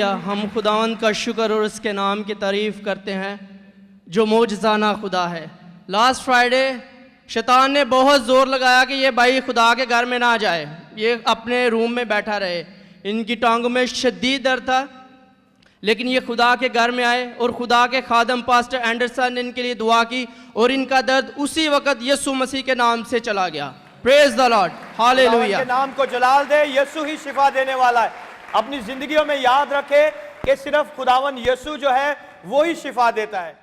Hallelujah. हम खुदावंद का शुक्र और उसके नाम की तारीफ़ करते हैं जो मौजज़ाना खुदा है। लास्ट फ्राइडे शैतान ने बहुत ज़ोर लगाया कि ये भाई खुदा के घर में ना जाए, ये अपने रूम में बैठा रहे। इनकी टांगों में शदीद दर्द था, लेकिन ये खुदा के घर में आए और खुदा के खादम पास्टर एंडरसन ने इनके लिए दुआ की और इनका दर्द उसी वक्त यीशु मसीह के नाम से चला गया। Praise the Lord, hallelujah. के नाम को जलाल दे। यीशु ही शिफा देने वाला है। अपनी जिंदगियों में याद रखे कि सिर्फ खुदावन यीशु जो है वो ही शिफा देता है।